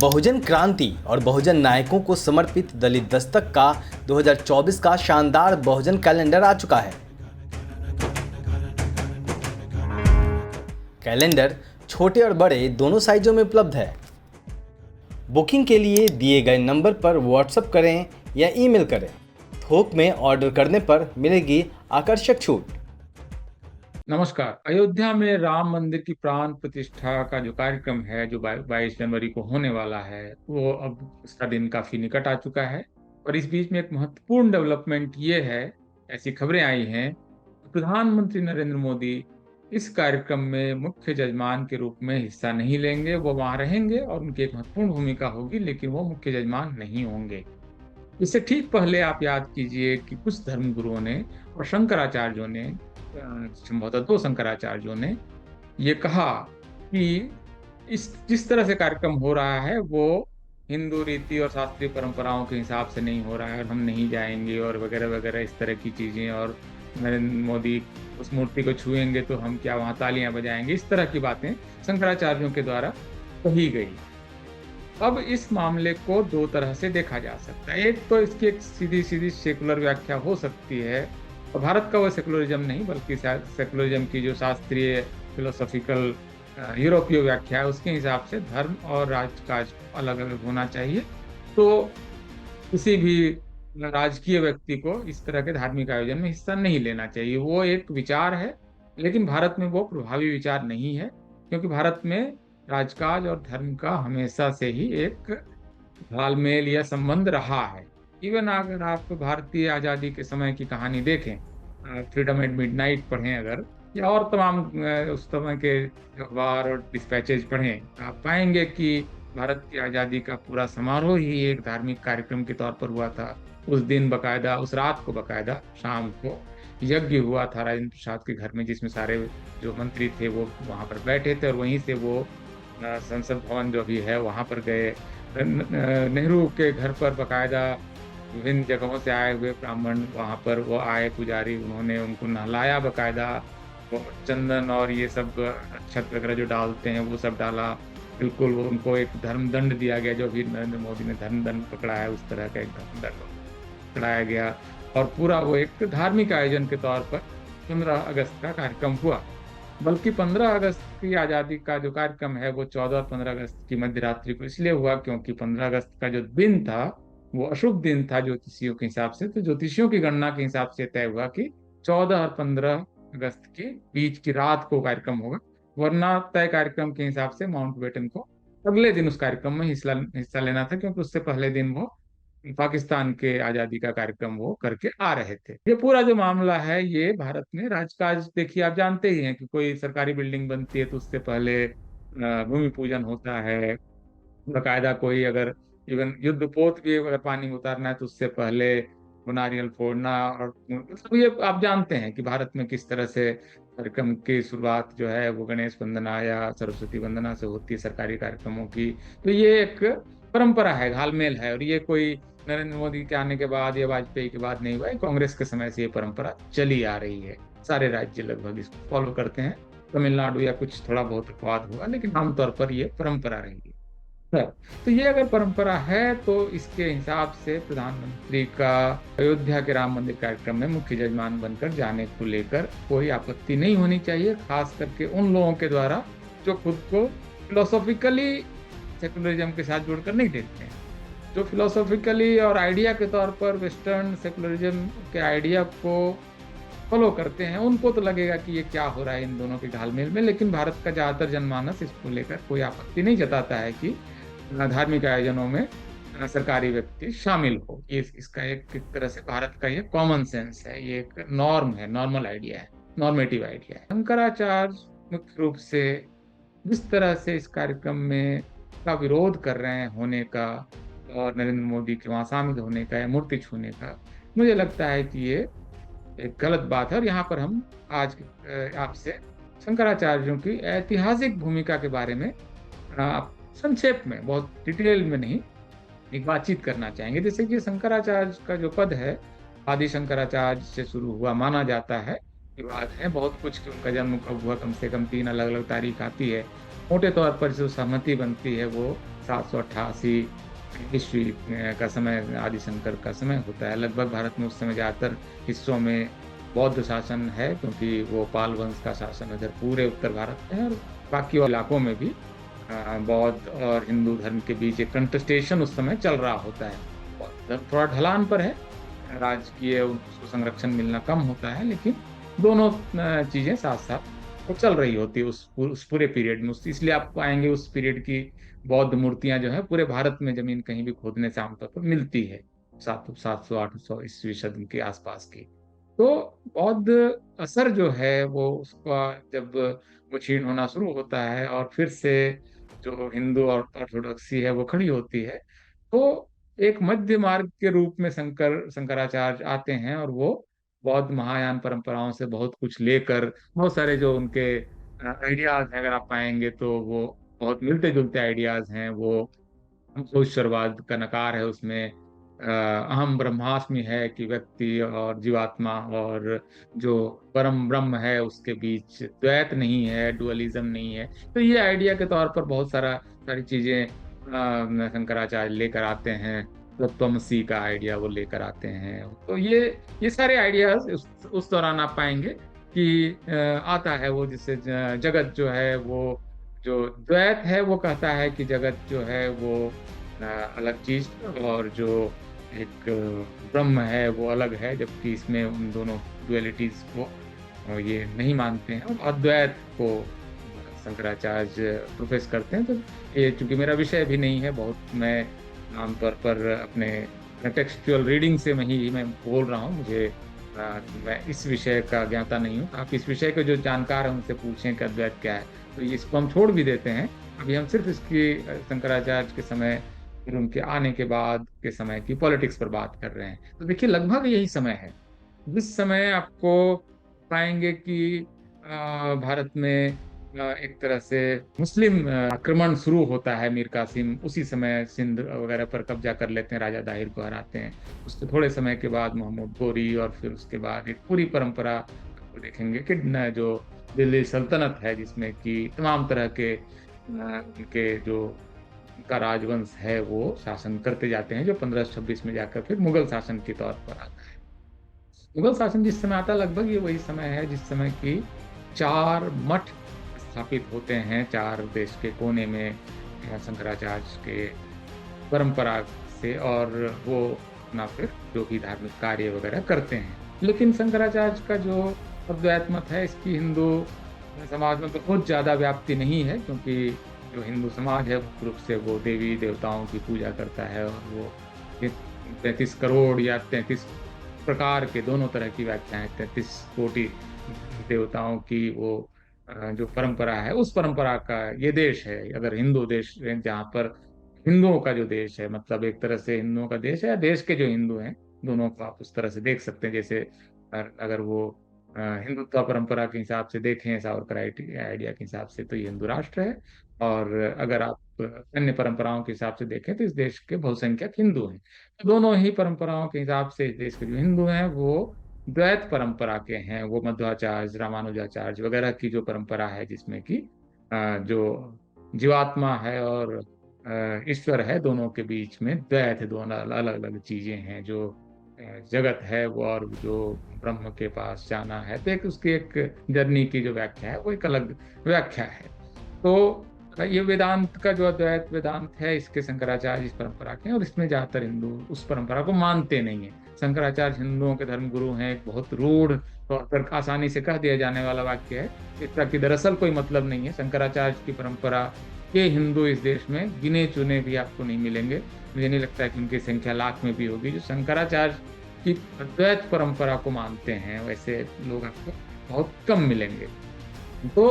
बहुजन क्रांति और बहुजन नायकों को समर्पित दलित दस्तक का 2024 का शानदार बहुजन कैलेंडर आ चुका है। कैलेंडर छोटे और बड़े दोनों साइजों में उपलब्ध है। बुकिंग के लिए दिए गए नंबर पर व्हाट्सएप करें या ईमेल करें। थोक में ऑर्डर करने पर मिलेगी आकर्षक छूट। नमस्कार। अयोध्या में राम मंदिर की प्राण प्रतिष्ठा का जो कार्यक्रम है, जो 22 जनवरी को होने वाला है, वो अब उसका दिन काफी निकट आ चुका है। और इस बीच में एक महत्वपूर्ण डेवलपमेंट ये है, ऐसी खबरें आई हैं, प्रधानमंत्री नरेंद्र मोदी इस कार्यक्रम में मुख्य जजमान के रूप में हिस्सा नहीं लेंगे। वो वहां रहेंगे और उनकी एक महत्वपूर्ण भूमिका होगी, लेकिन वो मुख्य जजमान नहीं होंगे। इससे ठीक पहले आप याद कीजिए कि कुछ धर्मगुरुओं ने और शंकराचार्यों ने, संभवतः दो शंकराचार्यों ने, ये कहा कि इस जिस तरह से कार्यक्रम हो रहा है वो हिंदू रीति और शास्त्रीय परंपराओं के हिसाब से नहीं हो रहा है और हम नहीं जाएंगे और वगैरह वगैरह इस तरह की चीजें। और नरेंद्र मोदी उस मूर्ति को छुएंगे तो हम क्या वहां तालियां बजाएंगे, इस तरह की बातें शंकराचार्यों के द्वारा कही गई। अब इस मामले को दो तरह से देखा जा सकता है। एक तो इसकी एक सीधी सीधी सेकुलर व्याख्या हो सकती है, और भारत का वो सेकुलरिज्म नहीं बल्कि सेकुलरिज्म की जो शास्त्रीय फिलोसॉफिकल यूरोपीय व्याख्या है, उसके हिसाब से धर्म और राजकाज अलग अलग होना चाहिए। तो किसी भी राजकीय व्यक्ति को इस तरह के धार्मिक आयोजन में हिस्सा नहीं लेना चाहिए। वो एक विचार है, लेकिन भारत में वो प्रभावी विचार नहीं है, क्योंकि भारत में राजकाज और धर्म का हमेशा से ही एक तालमेल या संबंध रहा है। इवन अगर आप भारतीय आजादी के समय की कहानी देखें, फ्रीडम एट मिडनाइट पढ़ें अगर, या और तमाम उस समय के अखबार और डिस्पैचेज पढ़ें, आप पाएंगे कि भारत की आजादी का पूरा समारोह ही एक धार्मिक कार्यक्रम के तौर पर हुआ था। उस दिन बकायदा, उस रात को बकायदा शाम को यज्ञ हुआ था राजेंद्र प्रसाद के घर में, जिसमें सारे जो मंत्री थे वो वहां पर बैठे थे, और वहीं से वो संसद भवन जो भी है वहां पर गए। नेहरू के घर पर बकायदा विभिन्न जगहों से आए हुए ब्राह्मण वहां पर वो आए, पुजारी, उन्होंने उनको नहलाया बकायदा, वो चंदन और ये सब अक्षत वगैरह जो डालते हैं वो सब डाला। बिल्कुल वो उनको एक धर्म दंड दिया गया, जो भी नरेंद्र मोदी ने धर्म दंड पकड़ा है उस तरह का एक धर्म दंड पकड़ाया गया। और पूरा वो एक धार्मिक आयोजन के तौर पर 15 अगस्त का कार्यक्रम हुआ। बल्कि 15 अगस्त की आज़ादी का जो कार्यक्रम है वो 14 और 15 अगस्त की मध्य रात्रि को इसलिए हुआ क्योंकि 15 अगस्त का जो दिन था वो अशुभ दिन था ज्योतिषियों के हिसाब से। तो ज्योतिषियों की गणना के हिसाब से तय हुआ कि 14 और 15 अगस्त के बीच की रात को कार्यक्रम होगा, वरना तय कार्यक्रम के हिसाब से माउंटबेटन को अगले दिन उस कार्यक्रम में हिस्सा लेना था, क्योंकि उससे पहले दिन वो पाकिस्तान के आजादी का कार्यक्रम वो करके आ रहे थे। ये पूरा जो मामला है ये भारत में राजकाज, देखिए आप जानते ही हैं कि कोई सरकारी बिल्डिंग बनती है तो उससे पहले भूमि पूजन होता है बकायदा। कोई अगर इवन युद्धपोत भी अगर पानी में उतारना है तो उससे पहले वो नारियल फोड़ना, और मतलब ये आप जानते हैं कि भारत में किस तरह से कार्यक्रम की शुरुआत जो है वो गणेश वंदना या सरस्वती वंदना से होती है सरकारी कार्यक्रमों की। तो ये एक परंपरा है, घालमेल है, और ये कोई नरेंद्र मोदी के आने के बाद या वाजपेयी के बाद नहीं हुआ है। कांग्रेस के समय से ये परंपरा चली आ रही है, सारे राज्य लगभग इसको फॉलो करते हैं। तमिलनाडु या कुछ थोड़ा बहुत अपवाद हुआ, लेकिन आमतौर पर ये परंपरा रही है। तो ये अगर परंपरा है तो इसके हिसाब से प्रधानमंत्री का अयोध्या के राम मंदिर कार्यक्रम में मुख्य जजमान बनकर जाने को लेकर कोई आपत्ति नहीं होनी चाहिए, खास करके उन लोगों के द्वारा जो खुद को फिलोसॉफिकली सेकुलरिज्म के साथ जोड़कर नहीं देखते हैं, जो फिलोसॉफिकली और आइडिया के तौर पर वेस्टर्न सेकुलरिज्म के आइडिया को फॉलो करते हैं। उनको तो लगेगा कि ये क्या हो रहा है इन दोनों के घालमेल में, लेकिन भारत का ज्यादातर जनमानस इसको लेकर कोई आपत्ति नहीं जताता है कि धार्मिक आयोजनों में सरकारी व्यक्ति शामिल हो। ये इसका एक तरह से भारत का ये कॉमन सेंस है, ये एक नॉर्म है, नॉर्मल आइडिया है, नॉर्मेटिव आइडिया है। शंकराचार्य मुख्य रूप से जिस तरह से इस कार्यक्रम में का विरोध कर रहे हैं होने का, और नरेंद्र मोदी के वहां शामिल होने का या मूर्ति छूने का, मुझे लगता है कि ये एक गलत बात है। और यहाँ पर हम आज आपसे शंकराचार्यों की ऐतिहासिक भूमिका के बारे में आप संक्षेप में, बहुत डिटेल में नहीं, एक बातचीत करना चाहेंगे। जैसे कि शंकराचार्य का जो पद है, आदि शंकराचार्य से शुरू हुआ माना जाता है। विवाद है बहुत कुछ कि उनका जन्म कब हुआ, कम से कम 3 अलग अलग तारीख आती है। मोटे तौर पर जो सहमति बनती है वो 788 ईस्वी का समय आदि शंकर का समय होता है। लगभग भारत में उस समय ज़्यादातर हिस्सों में बौद्ध शासन है, क्योंकि वो पाल वंश का शासन इधर पूरे उत्तर भारत में है, और बाकी इलाकों में भी बौद्ध और हिंदू धर्म के बीच एक कंटेस्टेशन उस समय चल रहा होता है। बौद्ध धर्म थोड़ा ढलान पर है, राजकीय उसको संरक्षण मिलना कम होता है, लेकिन दोनों चीजें साथ साथ वो चल रही होती है उस पूरे पीरियड में। इसलिए आप पाएंगे उस पीरियड की बौद्ध मूर्तियां जो है पूरे भारत में जमीन कहीं भी खोदने से आमतौर पर मिलती है, 700-800 ईस्वी सदी के आसपास की। तो बौद्ध असर जो है वो उसका जब वो क्षीण होना शुरू होता है और फिर से जो हिंदू और ऑर्थोडॉक्सी है वो खड़ी होती है, तो एक मध्य मार्ग के रूप में शंकराचार्य आते हैं, और वो बौद्ध महायान परंपराओं से बहुत कुछ लेकर बहुत सारे जो उनके आइडियाज हैं, अगर आप पाएंगे तो वो बहुत मिलते जुलते आइडियाज हैं। वो ईश्वरवाद का नकार है उसमें, अहम ब्रह्मास्मि है कि व्यक्ति और जीवात्मा और जो परम ब्रह्म है उसके बीच द्वैत नहीं है, डुअलिज्म नहीं है। तो ये आइडिया के तौर पर बहुत सारी चीजें शंकराचार्य लेकर आते हैं। तत्वमसी का आइडिया वो लेकर आते हैं। तो ये सारे आइडियाज उस दौरान आप पाएंगे कि आता है वो, जिससे जगत जो है वो, जो द्वैत है वो कहता है कि जगत जो है वो अलग चीज, और जो एक ब्रह्म है वो अलग है, जबकि इसमें उन दोनों डुअलिटीज को ये नहीं मानते हैं, और अद्वैत को शंकराचार्य प्रोफेस करते हैं। तो ये चूंकि मेरा विषय भी नहीं है, बहुत मैं आमतौर पर अपने टेक्सचुअल रीडिंग से मैं बोल रहा हूँ, मैं इस विषय का ज्ञाता नहीं हूँ। आप इस विषय के जो जानकार हैं उनसे पूछें कि अद्वैत क्या है, तो इसको हम छोड़ भी देते हैं। अभी हम सिर्फ इसकी शंकराचार्य के समय, फिर उनके आने के बाद के समय की पॉलिटिक्स पर बात कर रहे हैं। तो देखिए लगभग यही समय है जिस समय आपको पाएंगे कि भारत में एक तरह से मुस्लिम आक्रमण शुरू होता है। मीर कासिम उसी समय सिंध वगैरह पर कब्जा कर लेते हैं, राजा दाहिर को हराते हैं। उसके थोड़े समय के बाद मोहम्मद गोरी, और फिर उसके बाद एक पूरी परंपरा आपको देखेंगे कि जो दिल्ली सल्तनत है, जिसमें कि तमाम तरह के उनके जो का राजवंश है वो शासन करते जाते हैं, जो 1526 में जाकर फिर मुगल शासन के तौर पर आता है। मुगल शासन जिस समय आता है लगभग ये वही समय है जिस समय की 4 मठ स्थापित होते हैं 4 देश के कोने में शंकराचार्य के परंपरा से, और वो अपना फिर जो भी धार्मिक कार्य वगैरह करते हैं। लेकिन शंकराचार्य का जो अद्वैत मत है, इसकी हिंदू समाज में बहुत ज्यादा व्याप्ति नहीं है, क्योंकि जो हिंदू समाज है मुख्य रूप से वो देवी देवताओं की पूजा करता है, और वो 33 करोड़ या 33 प्रकार के दोनों तरह की व्याख्याएं, 33 कोटि देवताओं की वो जो परंपरा है, उस परंपरा का ये देश है। अगर हिंदू देश है जहाँ पर हिंदुओं का जो देश है, मतलब एक तरह से हिंदुओं का देश है, देश के जो हिंदू हैं दोनों को आप उस तरह से देख सकते हैं। जैसे अगर वो हिंदुत्व परंपरा के हिसाब से देखें, सावरकर आइडिया के हिसाब से, तो ये हिंदू राष्ट्र है। और अगर आप अन्य परंपराओं के हिसाब से देखें तो इस देश के बहुसंख्यक हिंदू हैं। तो दोनों ही परंपराओं के हिसाब से इस देश के जो हिंदू हैं वो द्वैत परंपरा के हैं। वो मध्वाचार्य, रामानुजाचार्य वगैरह की जो परंपरा है, जिसमें कि जो जीवात्मा है और ईश्वर है, दोनों के बीच में द्वैत है, दोनों अलग अलग चीजें हैं। जो जगत है वो, और जो ब्रह्म के पास जाना है, तो एक उसकी एक जर्नी की जो व्याख्या है वो एक अलग व्याख्या है। तो ये वेदांत का जो अद्वैत वेदांत है, इसके शंकराचार्य इस परंपरा के हैं, और इसमें ज्यादातर हिंदू उस परंपरा को मानते नहीं है। शंकराचार्य हिंदुओं के धर्म गुरु हैं। एक बहुत रूढ़ तौर पर आसानी से कह दिया जाने वाला वाक्य है, इसका कि दरअसल कोई मतलब नहीं है। शंकराचार्य की परंपरा के हिंदू इस देश में गिने चुने भी आपको नहीं मिलेंगे। मुझे नहीं लगता है कि उनकी संख्या लाख में भी होगी जो शंकराचार्य की अद्वैत परंपरा को मानते हैं। वैसे लोग आपको बहुत कम मिलेंगे। तो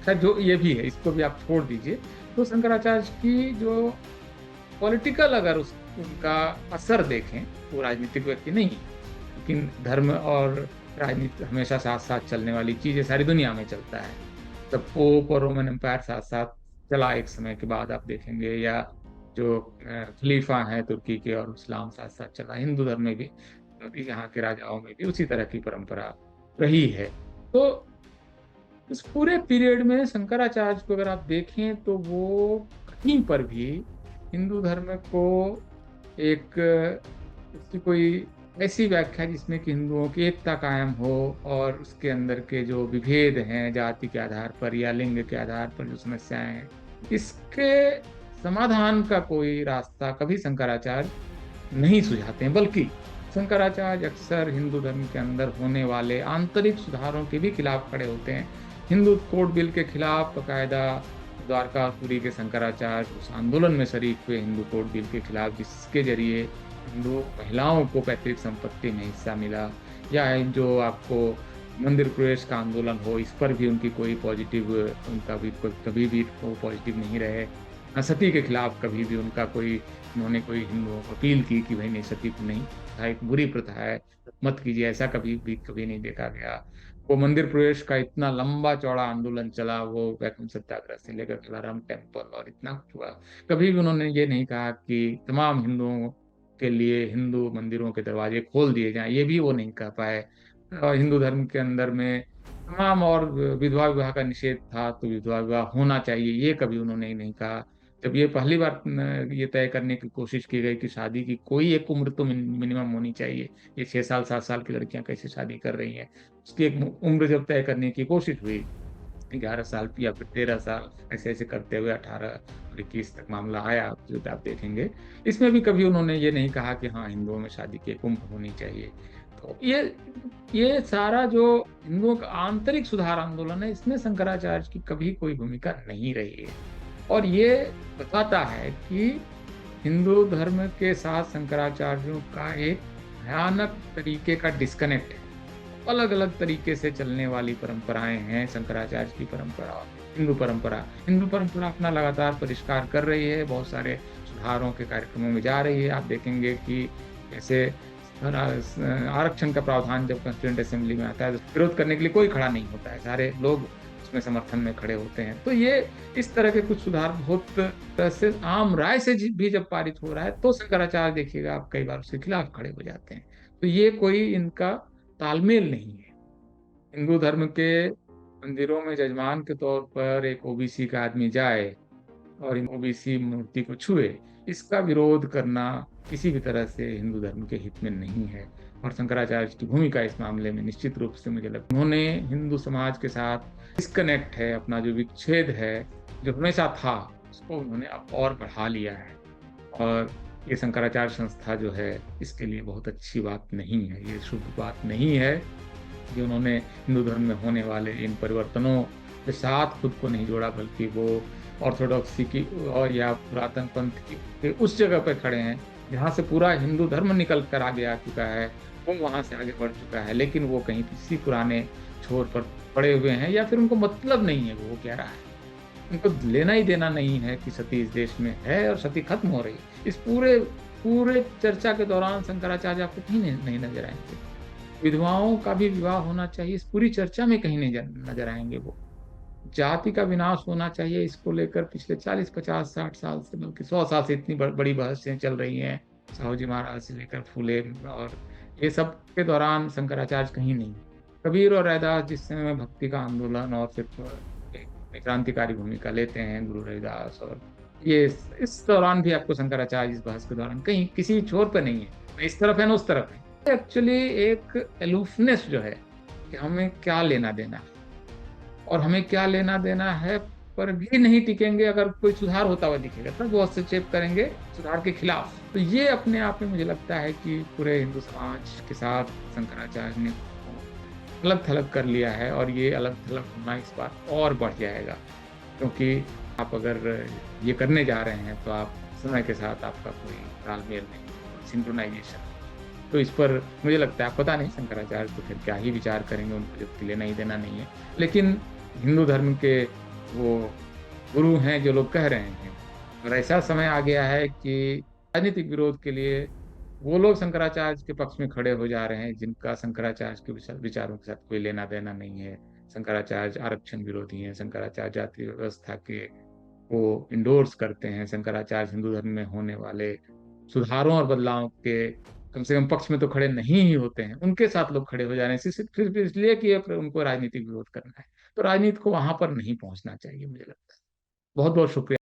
खैर जो ये भी है, इसको भी आप छोड़ दीजिए। तो शंकराचार्य की जो पॉलिटिकल, अगर उनका असर देखें, वो राजनीतिक व्यक्ति नहीं है, लेकिन धर्म और राजनीति हमेशा साथ साथ चलने वाली चीज है, सारी दुनिया में चलता है। तब पोप और रोमन एम्पायर साथ साथ चला एक समय के बाद आप देखेंगे, या जो खलीफा हैं तुर्की के और इस्लाम साथ साथ चला। हिंदू धर्म में भी, यहाँ के राजाओं में भी उसी तरह की परंपरा रही है। तो इस पूरे पीरियड में शंकराचार्य को अगर आप देखें तो वो कहीं पर भी हिंदू धर्म को एक उसकी कोई ऐसी व्याख्या जिसमें कि हिंदुओं की एकता कायम हो और उसके अंदर के जो विभेद हैं जाति के आधार पर या लिंग के आधार पर जो समस्याएं हैं, इसके समाधान का कोई रास्ता कभी शंकराचार्य नहीं सुझाते हैं, बल्कि शंकराचार्य अक्सर हिंदू धर्म के अंदर होने वाले आंतरिक सुधारों के भी खिलाफ खड़े होते हैं। हिंदू कोड बिल के खिलाफ बकायदा द्वारकापुरी के शंकराचार्य उस आंदोलन में शरीक हुए हिंदू कोड बिल के खिलाफ, जिसके जरिए हिंदू महिलाओं को पैतृक संपत्ति में हिस्सा मिला, या जो आपको मंदिर प्रवेश का आंदोलन हो, इस पर भी उनकी कोई पॉजिटिव, उनका भी कभी भी वो पॉजिटिव नहीं रहे। सती के खिलाफ कभी भी उनका कोई, उन्होंने कोई हिंदुओं को अपील की कि भाई नहीं, सती को नहीं, एक बुरी प्रथा है, मत कीजिए, ऐसा कभी नहीं देखा गया। वो मंदिर प्रवेश का इतना लंबा चौड़ा आंदोलन चला, वो वैकुम सत्याग्रह से लेकर कलाराम टेम्पल और इतना कुछ हुआ, कभी भी उन्होंने ये नहीं कहा कि तमाम हिंदुओं के लिए हिंदू मंदिरों के दरवाजे खोल दिए जाएं, ये भी वो नहीं कह पाए। और हिंदू धर्म के अंदर में तमाम और विधवा विवाह का निषेध था, तो विधवा विवाह होना चाहिए, ये कभी उन्होंने नहीं कहा। जब ये पहली बार ये तय करने की कोशिश की गई कि शादी की कोई एक उम्र तो मिनिमम होनी चाहिए, ये 6 साल 7 साल की लड़कियां कैसे शादी कर रही हैं, उसकी एक उम्र जब तय करने की कोशिश हुई, 11 साल या फिर 13 साल, ऐसे ऐसे करते हुए 18 और 21 तक मामला आया, जो आप देखेंगे। इसमें भी कभी उन्होंने ये नहीं कहा कि हाँ, हिंदुओं में शादी की एक उम्र होनी चाहिए। तो ये सारा जो हिंदुओं का आंतरिक सुधार आंदोलन है, इसमें शंकराचार्य की कभी कोई भूमिका नहीं रही है। और ये बताता है कि हिंदू धर्म के साथ शंकराचार्यों का एक भयानक तरीके का डिस्कनेक्ट है। अलग अलग तरीके से चलने वाली परंपराएं हैं शंकराचार्य की परंपरा और हिंदू परंपरा अपना लगातार परिष्कार कर रही है, बहुत सारे सुधारों के कार्यक्रमों में जा रही है। आप देखेंगे कि जैसे आरक्षण का प्रावधान जब कॉन्स्टिट्यूएंट असेंबली में आता है तो विरोध करने के लिए कोई खड़ा नहीं होता है, सारे लोग उसमें समर्थन में खड़े होते हैं। तो ये इस तरह के कुछ सुधार बहुत तरह से आम राय से भी जब पारित हो रहा है, तो शंकराचार्य देखिएगा आप कई बार उसके खिलाफ खड़े हो जाते हैं। तो ये कोई इनका तालमेल नहीं है। हिंदू धर्म के मंदिरों में जजमान के तौर पर एक ओबीसी का आदमी जाए और इन ओबीसी मूर्ति को छुए, इसका विरोध करना किसी भी तरह से हिंदू धर्म के हित में नहीं है। और शंकराचार्य की भूमिका इस मामले में निश्चित रूप से मुझे लगता है उन्होंने हिंदू समाज के साथ डिस्कनेक्ट है, अपना जो विच्छेद है जो हमेशा था, उसको उन्होंने अब और बढ़ा लिया है। और ये शंकराचार्य संस्था जो है, इसके लिए बहुत अच्छी बात नहीं है, ये शुभ बात नहीं है कि उन्होंने हिंदू धर्म में होने वाले इन परिवर्तनों के साथ खुद को नहीं जोड़ा, बल्कि वो ऑर्थोडॉक्सी की और या पुरातन पंथ की उस जगह पर खड़े हैं जहाँ से पूरा हिंदू धर्म निकल कर आगे आ चुका है, वो वहां से आगे बढ़ चुका है, लेकिन वो कहीं किसी पुराने छोर पर पड़े हुए हैं, या फिर उनको मतलब नहीं है वो कह रहा है, उनको लेना ही देना नहीं है कि सती इस देश में है और सती खत्म हो रही है। इस पूरे पूरे चर्चा के दौरान शंकराचार्य आपको कहीं नहीं नजर आएंगे। विधवाओं का भी विवाह होना चाहिए, इस पूरी चर्चा में कहीं नहीं नजर आएंगे वो। जाति का विनाश होना चाहिए, इसको लेकर पिछले 40 50 60 साल से, बल्कि 100 साल से इतनी बड़ी बहसें चल रही हैं, साहू जी महाराज से लेकर फूले, और ये सब के दौरान शंकराचार्य कहीं नहीं। कबीर और रैदास जिस समय भक्ति का आंदोलन और सिर्फ एक क्रांतिकारी भूमिका लेते हैं, गुरु रविदास, और ये इस दौरान भी आपको शंकराचार्य इस बहस के दौरान कहीं किसी छोर पर नहीं है, न इस तरफ है न उस तरफ है। एक्चुअली एक एलूफनेस जो है कि हमें क्या लेना देना है, और हमें क्या लेना देना है पर भी नहीं टिकेंगे। अगर कोई सुधार होता हुआ दिखेगा तब वो हस्तक्षेप करेंगे सुधार के खिलाफ। तो ये अपने आप में मुझे लगता है कि पूरे हिंदू समाज के साथ शंकराचार्य ने अलग थलग कर लिया है, और ये अलग थलग होना इस बार और बढ़ जाएगा, क्योंकि आप अगर ये करने जा रहे हैं तो आप समय के साथ आपका कोई तालमेल नहीं, सिंक्रोनाइजेशन। तो इस पर मुझे लगता है, पता नहीं शंकराचार्य तो फिर क्या ही विचार करेंगे, उनको जबकि लेना ही देना नहीं है। लेकिन हिंदू धर्म के वो गुरु हैं जो लोग कह रहे हैं, और ऐसा समय आ गया है कि राजनीतिक विरोध के लिए वो लोग शंकराचार्य के पक्ष में खड़े हो जा रहे हैं जिनका शंकराचार्य के विचारों के साथ कोई लेना देना नहीं है। शंकराचार्य आरक्षण विरोधी हैं, शंकराचार्य जाति व्यवस्था के को इंडोर्स करते हैं, शंकराचार्य हिंदू धर्म में होने वाले सुधारों और बदलावों के कम से कम पक्ष में तो खड़े नहीं ही होते हैं, उनके साथ लोग खड़े हो जा रहे हैं सिर्फ इसलिए कि उनको राजनीतिक विरोध करना है। तो राजनीति को वहां पर नहीं पहुंचना चाहिए मुझे लगता है। बहुत बहुत शुक्रिया।